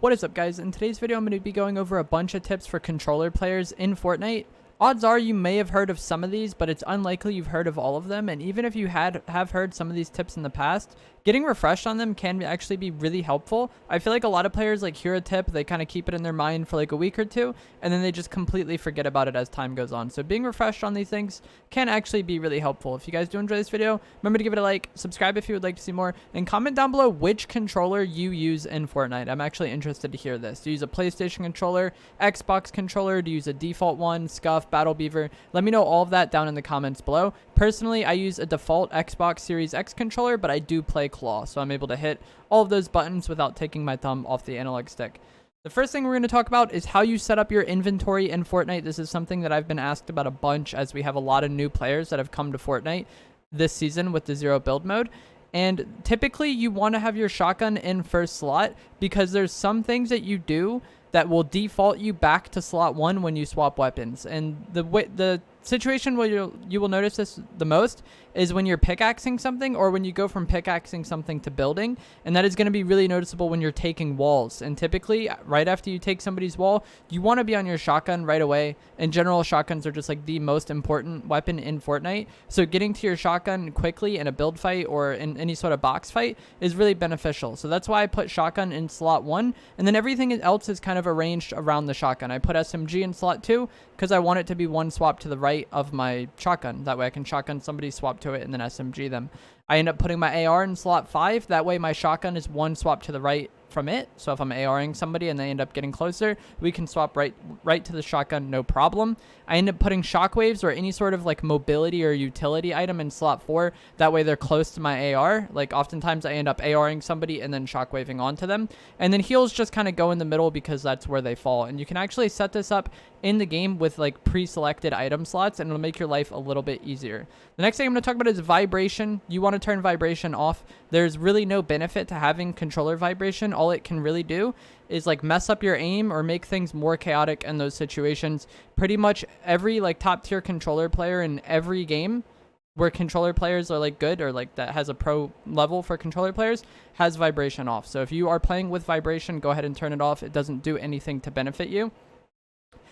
What is up, guys? In today's video, I'm going to be going over a bunch of tips for controller players in Fortnite. Odds are you may have heard of some of these, but it's unlikely you've heard of all of them. And even if you have heard some of these tips in the past, getting refreshed on them can actually be really helpful. I feel like a lot of players hear a tip, they kind of keep it in their mind for like a week or two, and then they just completely forget about it as time goes on. So being refreshed on these things can actually be really helpful. If you guys do enjoy this video, remember to give it a like, subscribe if you would like to see more, and comment down below which controller you use in Fortnite. I'm actually interested to hear this. Do you use a PlayStation controller, Xbox controller? Do you use a default one, Scuff, Battle Beaver? Let me know all of that down in the comments below. Personally, I use a default Xbox Series X controller, but I do play claw, so I'm able to hit all of those buttons without taking my thumb off the analog stick. The first thing we're going to talk about is how you set up your inventory in Fortnite. This is something that I've been asked about a bunch, as we have a lot of new players that have come to Fortnite this season with the zero build mode. And typically you want to have your shotgun in first slot because there's some things that you do that will default you back to slot 1 when you swap weapons. And the situation where you will notice this the most is when you're pickaxing something, or when you go from pickaxing something to building, and that is going to be really noticeable when you're taking walls. And typically right after you take somebody's wall, you want to be on your shotgun right away. In general, shotguns are just like the most important weapon in Fortnite, so getting to your shotgun quickly in a build fight or in any sort of box fight is really beneficial. So that's why I put shotgun in slot 1, and then everything else is kind of arranged around the shotgun. I put SMG in slot 2 because I want it to be one swap to the right of my shotgun. That way I can shotgun somebody, swap to it, and then SMG them. I end up putting my AR in slot 5. That way my shotgun is one swap to the right from it. So if I'm ARing somebody and they end up getting closer, we can swap right to the shotgun, no problem. I end up putting shockwaves or any sort of like mobility or utility item in slot 4. That way they're close to my AR. Like oftentimes I end up ARing somebody and then shockwaving onto them. And then heals just kind of go in the middle because that's where they fall. And you can actually set this up in the game with like pre-selected item slots, and it'll make your life a little bit easier. The next thing I'm going to talk about is vibration. You want to turn vibration off. There's really no benefit to having controller vibration. All it can really do is like mess up your aim or make things more chaotic in those situations. Pretty much every like top tier controller player in every game where controller players are like good, or like that has a pro level for controller players, has vibration off. So if you are playing with vibration, go ahead and turn it off. It doesn't do anything to benefit you.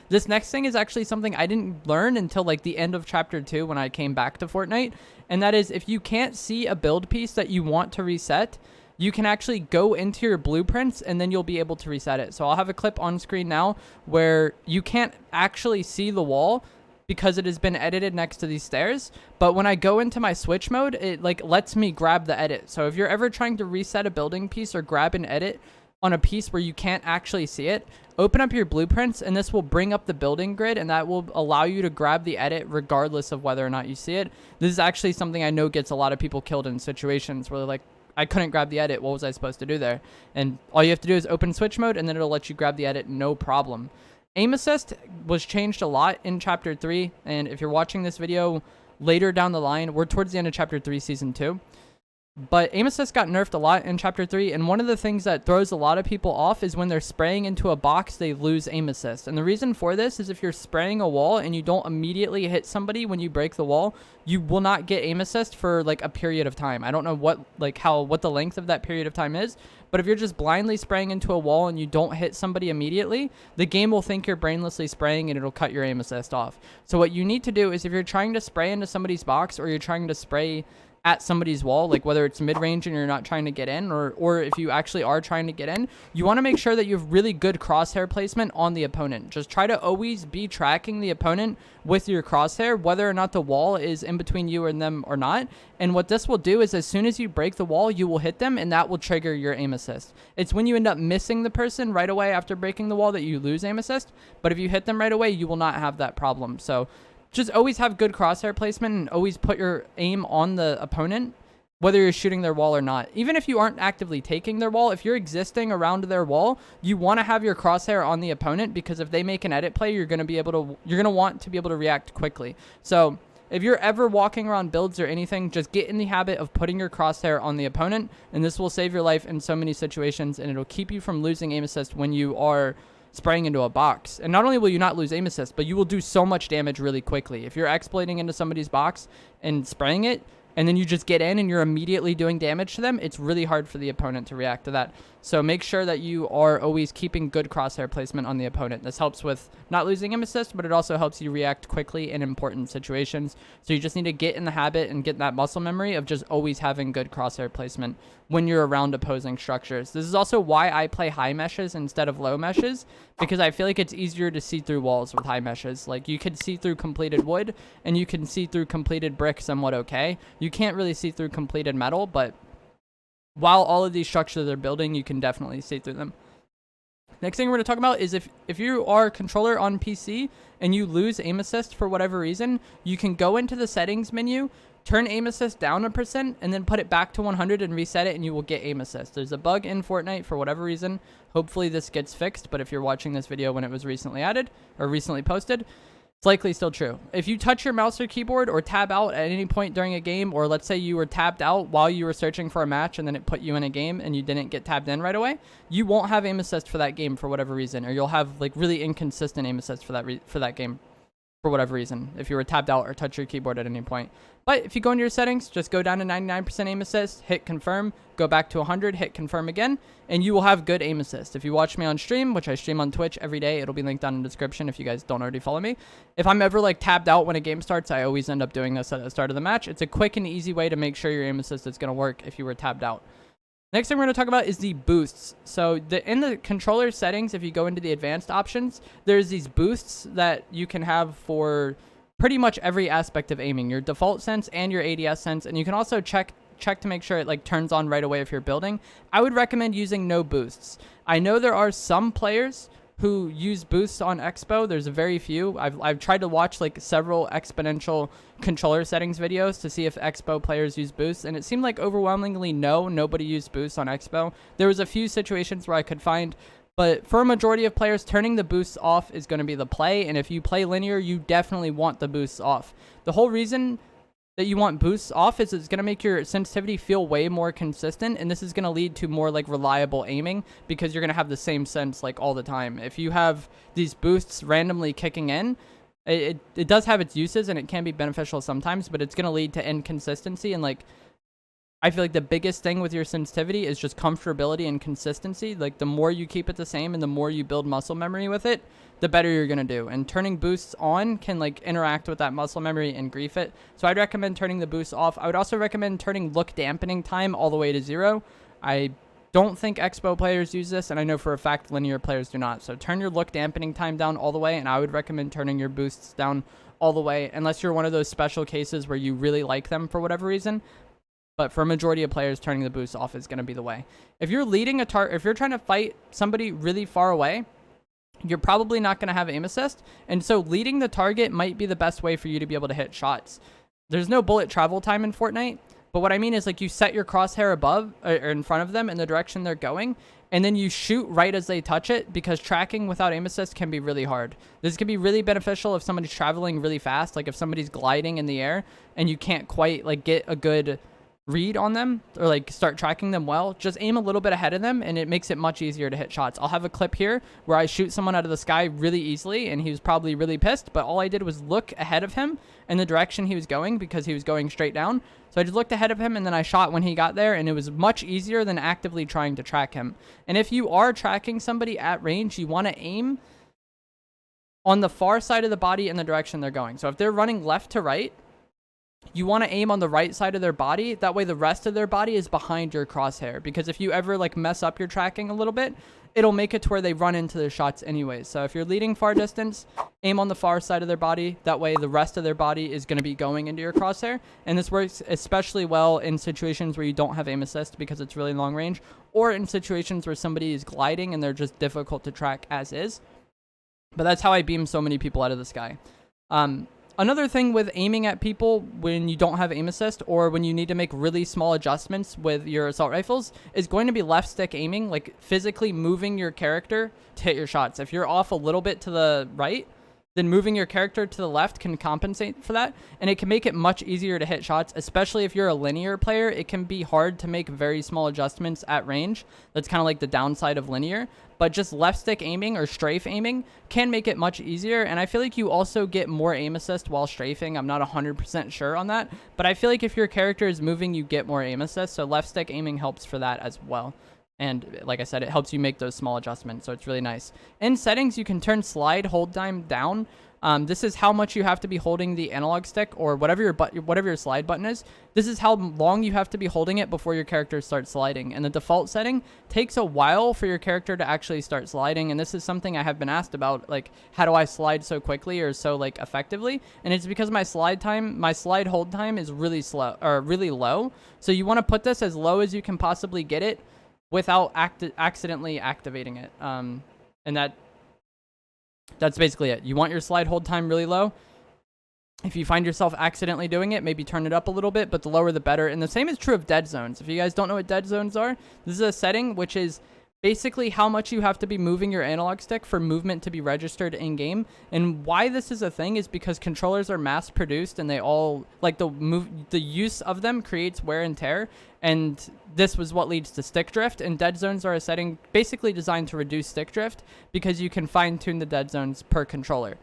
This next thing is actually something I didn't learn until like the end of chapter 2 when I came back to Fortnite. And that is, if you can't see a build piece that you want to reset, you can actually go into your blueprints and then you'll be able to reset it. So I'll have a clip on screen now where you can't actually see the wall because it has been edited next to these stairs. But when I go into my switch mode, it like lets me grab the edit. So if you're ever trying to reset a building piece or grab an edit on a piece where you can't actually see it, open up your blueprints and this will bring up the building grid, and that will allow you to grab the edit regardless of whether or not you see it. This is actually something I know gets a lot of people killed in situations where they're like, I couldn't grab the edit. What was I supposed to do there? And all you have to do is open switch mode and then it'll let you grab the edit, no problem. Aim assist was changed a lot in chapter 3. And if you're watching this video later down the line, we're towards the end of chapter 3 season 2. But aim assist got nerfed a lot in chapter 3, and one of the things that throws a lot of people off is when they're spraying into a box, they lose aim assist. And the reason for this is if you're spraying a wall and you don't immediately hit somebody when you break the wall, you will not get aim assist for like a period of time. I don't know what the length of that period of time is, but if you're just blindly spraying into a wall and you don't hit somebody immediately, the game will think you're brainlessly spraying and it'll cut your aim assist off. So what you need to do is, if you're trying to spray into somebody's box, or you're trying to spray at somebody's wall, like whether it's mid-range and you're not trying to get in, or if you actually are trying to get in, you want to make sure that you have really good crosshair placement on the opponent. Just try to always be tracking the opponent with your crosshair, whether or not the wall is in between you and them or not. And what this will do is, as soon as you break the wall, you will hit them, and that will trigger your aim assist. It's when you end up missing the person right away after breaking the wall that you lose aim assist, but if you hit them right away, you will not have that problem. So just always have good crosshair placement and always put your aim on the opponent, whether you're shooting their wall or not. Even if you aren't actively taking their wall, if you're existing around their wall, you want to have your crosshair on the opponent, because if they make an edit play, you're going to want to be able to react quickly. So if you're ever walking around builds or anything, just get in the habit of putting your crosshair on the opponent, and this will save your life in so many situations, and it'll keep you from losing aim assist when you are spraying into a box. And not only will you not lose aim assist, but you will do so much damage really quickly. If you're exploiting into somebody's box and spraying it, and then you just get in and you're immediately doing damage to them, it's really hard for the opponent to react to that. So make sure that you are always keeping good crosshair placement on the opponent. This helps with not losing aim assist, but it also helps you react quickly in important situations. So you just need to get in the habit and get that muscle memory of just always having good crosshair placement when you're around opposing structures. This is also why I play high meshes instead of low meshes, because I feel like it's easier to see through walls with high meshes. Like, you could see through completed wood and you can see through completed brick somewhat okay. You can't really see through completed metal, but while all of these structures are building, you can definitely see through them. Next thing we're going to talk about is if you are a controller on PC and you lose aim assist for whatever reason, you can go into the settings menu, turn aim assist down 1%, and then put it back to 100 and reset it, and you will get aim assist. There's a bug in Fortnite for whatever reason. Hopefully this gets fixed, but if you're watching this video when it was recently added or recently posted, it's likely still true. If you touch your mouse or keyboard or tab out at any point during a game, or let's say you were tabbed out while you were searching for a match and then it put you in a game and you didn't get tabbed in right away, you won't have aim assist for that game for whatever reason, or you'll have like really inconsistent aim assist for that game for whatever reason, if you were tabbed out or touch your keyboard at any point. But if you go into your settings, just go down to 99% aim assist, hit confirm, go back to 100, hit confirm again, and you will have good aim assist. If you watch me on stream, which I stream on Twitch every day, it'll be linked down in the description if you guys don't already follow me. If I'm ever like tabbed out when a game starts, I always end up doing this at the start of the match. It's a quick and easy way to make sure your aim assist is going to work if you were tabbed out. Next thing we're going to talk about is the boosts. So in the controller settings, if you go into the advanced options, there's these boosts that you can have for pretty much every aspect of aiming, your default sense and your ADS sense. And you can also check to make sure it like turns on right away if you're building. I would recommend using no boosts. I know there are some players who use boosts on Expo. There's a very few. I've tried to watch like several exponential controller settings videos to see if Expo players use boosts, and it seemed like overwhelmingly nobody used boosts on Expo. There was a few situations where I could find, but for a majority of players, turning the boosts off is going to be the play, and if you play linear, you definitely want the boosts off. The whole reason that you want boosts off is it's going to make your sensitivity feel way more consistent, and this is going to lead to more like reliable aiming because you're going to have the same sense like all the time. If you have these boosts randomly kicking in, it does have its uses and it can be beneficial sometimes, but it's going to lead to inconsistency. And like, I feel like the biggest thing with your sensitivity is just comfortability and consistency. Like, the more you keep it the same and the more you build muscle memory with it, the better you're going to do. And turning boosts on can like interact with that muscle memory and grief it. So I'd recommend turning the boosts off. I would also recommend turning look dampening time all the way to 0. I don't think Expo players use this, and I know for a fact linear players do not. So turn your look dampening time down all the way, and I would recommend turning your boosts down all the way, unless you're one of those special cases where you really like them for whatever reason. But for a majority of players, turning the boost off is going to be the way. If you're leading if you're trying to fight somebody really far away, you're probably not going to have aim assist, and so leading the target might be the best way for you to be able to hit shots. There's no bullet travel time in Fortnite, but what I mean is like you set your crosshair above or in front of them in the direction they're going, and then you shoot right as they touch it, because tracking without aim assist can be really hard. This can be really beneficial if somebody's traveling really fast, like if somebody's gliding in the air and you can't quite like get a good read on them or like start tracking them well. Just aim a little bit ahead of them and it makes it much easier to hit shots. I'll have a clip here where I shoot someone out of the sky really easily and he was probably really pissed, but all I did was look ahead of him in the direction he was going because he was going straight down. So I just looked ahead of him and then I shot when he got there, and it was much easier than actively trying to track him. And if you are tracking somebody at range, you want to aim on the far side of the body in the direction they're going. So if they're running left to right, you want to aim on the right side of their body. That way the rest of their body is behind your crosshair, because if you ever like mess up your tracking a little bit, it'll make it to where they run into their shots anyways. So if you're leading far distance, aim on the far side of their body. That way the rest of their body is going to be going into your crosshair. And this works especially well in situations where you don't have aim assist because it's really long range, or in situations where somebody is gliding and they're just difficult to track as is. But that's how I beam so many people out of the sky. Another thing with aiming at people when you don't have aim assist, or when you need to make really small adjustments with your assault rifles, is going to be left stick aiming, like physically moving your character to hit your shots. If you're off a little bit to the right, then moving your character to the left can compensate for that, and it can make it much easier to hit shots, especially if you're a linear player. It can be hard to make very small adjustments at range. That's kind of like the downside of linear, but just left stick aiming or strafe aiming can make it much easier, and I feel like you also get more aim assist while strafing. I'm not 100% sure on that, but I feel like if your character is moving, you get more aim assist, so left stick aiming helps for that as well. And like I said, it helps you make those small adjustments, so it's really nice. In settings, you can turn slide hold time down. This is how much you have to be holding the analog stick, or whatever your slide button is. This is how long you have to be holding it before your character starts sliding. And the default setting takes a while for your character to actually start sliding. And this is something I have been asked about, like, how do I slide so quickly or so like effectively? And it's because my slide hold time is really slow, or really low. So you want to put this as low as you can possibly get it without accidentally activating it. And that's basically it. You want your slide hold time really low. If you find yourself accidentally doing it, maybe turn it up a little bit, but the lower the better. And the same is true of dead zones. If you guys don't know what dead zones are, this is a setting which is basically how much you have to be moving your analog stick for movement to be registered in game. And why this is a thing is because controllers are mass produced, and they all, like, the use of them creates wear and tear, and this was what leads to stick drift. And dead zones are a setting basically designed to reduce stick drift, because you can fine tune the dead zones per controller.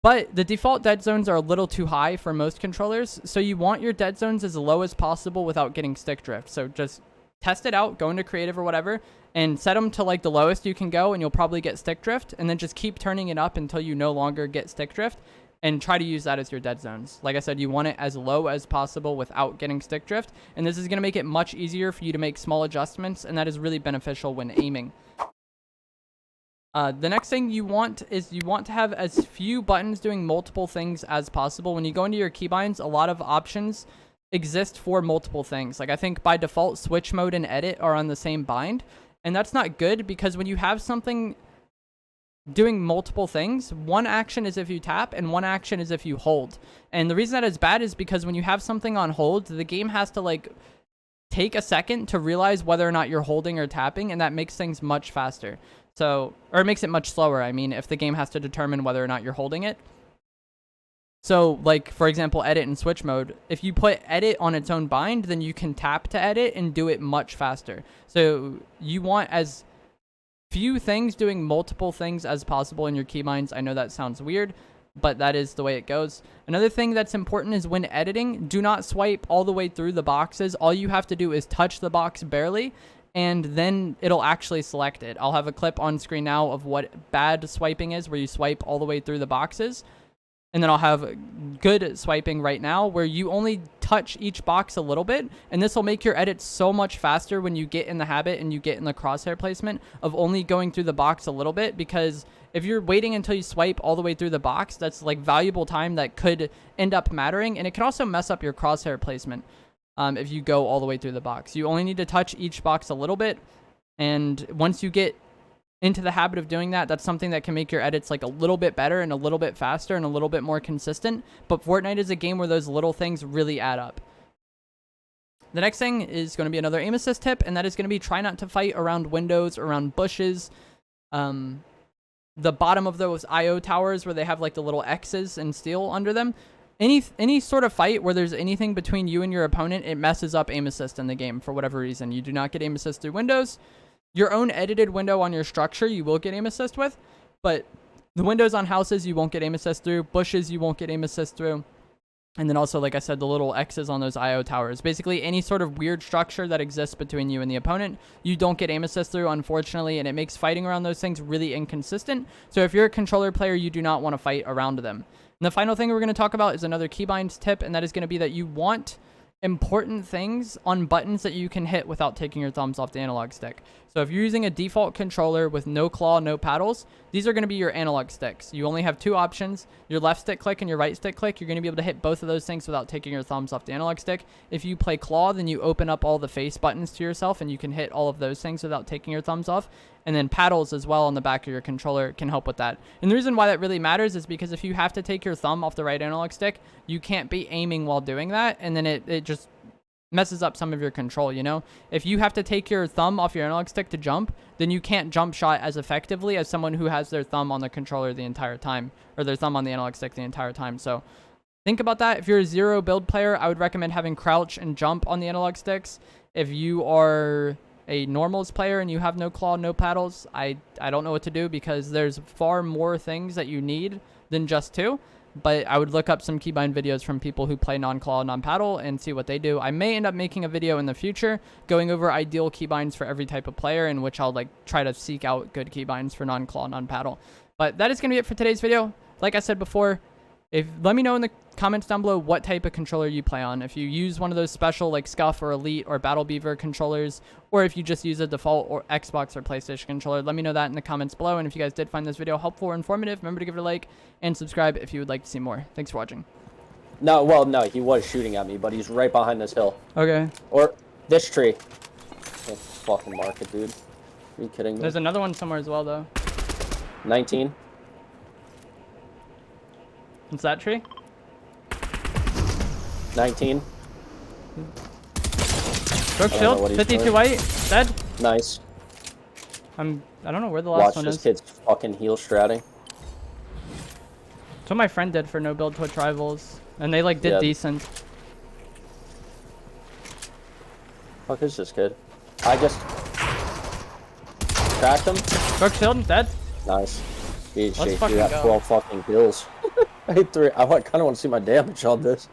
But the default dead zones are a little too high for most controllers, so you want your dead zones as low as possible without getting stick drift. So just test it out, go into creative or whatever, and set them to like the lowest you can go, and you'll probably get stick drift, and then just keep turning it up until you no longer get stick drift, and try to use that as your dead zones. Like I said, you want it as low as possible without getting stick drift, and this is going to make it much easier for you to make small adjustments, and that is really beneficial when aiming. The next thing you want is you want to have as few buttons doing multiple things as possible. When you go into your keybinds, a lot of options exist for multiple things. Like, I think by default, switch mode and edit are on the same bind, and that's not good, because when you have something doing multiple things, one action is if you tap and one action is if you hold. And the reason that is bad is because when you have something on hold, the game has to like take a second to realize whether or not you're holding or tapping, and that makes things much faster. So, or it makes it much slower, I mean, if the game has to determine whether or not you're holding it. So, like, for example, edit and switch mode. If you put edit on its own bind, then you can tap to edit and do it much faster. So you want as few things doing multiple things as possible in your keybinds. I know that sounds weird, but that is the way it goes. Another thing that's important is when editing, do not swipe all the way through the boxes. All you have to do is touch the box barely, and then it'll actually select it. I'll have a clip on screen now of what bad swiping is, where you swipe all the way through the boxes. And then I'll have good swiping right now, where you only touch each box a little bit, and this will make your edits so much faster when you get in the habit and you get in the crosshair placement of only going through the box a little bit. Because if you're waiting until you swipe all the way through the box, that's like valuable time that could end up mattering, and it can also mess up your crosshair placement if you go all the way through the box. You only need to touch each box a little bit, and once you get into the habit of doing that, that's something that can make your edits like a little bit better and a little bit faster and a little bit more consistent. But Fortnite is a game where those little things really add up. The next thing is going to be another aim assist tip, and that is going to be try not to fight around windows, around bushes, the bottom of those IO towers where they have like the little X's and steel under them. Any sort of fight where there's anything between you and your opponent, it messes up aim assist in the game for whatever reason. You do not get aim assist through windows. Your own edited window on your structure, you will get aim assist with, but the windows on houses, you won't get aim assist through. Bushes, you won't get aim assist through. And then also, like I said, the little X's on those IO towers. Basically, any sort of weird structure that exists between you and the opponent, you don't get aim assist through, unfortunately, and it makes fighting around those things really inconsistent. So if you're a controller player, you do not want to fight around them. And the final thing we're going to talk about is another keybinds tip, and that is going to be that you want important things on buttons that you can hit without taking your thumbs off the analog stick. So if you're using a default controller with no claw, no paddles, these are going to be your analog sticks. You only have two options, your left stick click and your right stick click. You're going to be able to hit both of those things without taking your thumbs off the analog stick. If you play claw, then you open up all the face buttons to yourself, and you can hit all of those things without taking your thumbs off. And then paddles as well on the back of your controller can help with that. And the reason why that really matters is because if you have to take your thumb off the right analog stick, you can't be aiming while doing that, and then it just messes up some of your control, you know? If you have to take your thumb off your analog stick to jump, then you can't jump shot as effectively as someone who has their thumb on the controller the entire time, or their thumb on the analog stick the entire time. So think about that. If you're a zero build player, I would recommend having crouch and jump on the analog sticks. If you are a normals player and you have no claw, no paddles, I don't know what to do, because there's far more things that you need than just two. But I would look up some keybind videos from people who play non-claw, non-paddle and see what they do. I may end up making a video in the future going over ideal keybinds for every type of player, in which I'll like try to seek out good keybinds for non-claw, non-paddle. But that is going to be it for today's video. Like I said before, let me know in the comments down below what type of controller you play on. If you use one of those special like Scuff or Elite or Battle Beaver controllers, or if you just use a default or Xbox or PlayStation controller, let me know that in the comments below. And if you guys did find this video helpful or informative, remember to give it a like and subscribe if you would like to see more. Thanks for watching. No, well, no, he was shooting at me, but he's right behind this hill. Okay. Or this tree. Oh, fucking mark it, dude. Are you kidding me? There's another one somewhere as well, though. 19. It's that tree? 19. Broke shield, 52 white, dead. Nice. I don't know where the last Watch one this is. kid's fucking heel stratting. That's what my friend did for no build Twitch rivals, and they like did decent. Fuck is this kid? I just cracked him. Broke shield, dead. Nice. Let's fucking have go. 12 fucking kills. I hit 3. I kind of want to see my damage on this.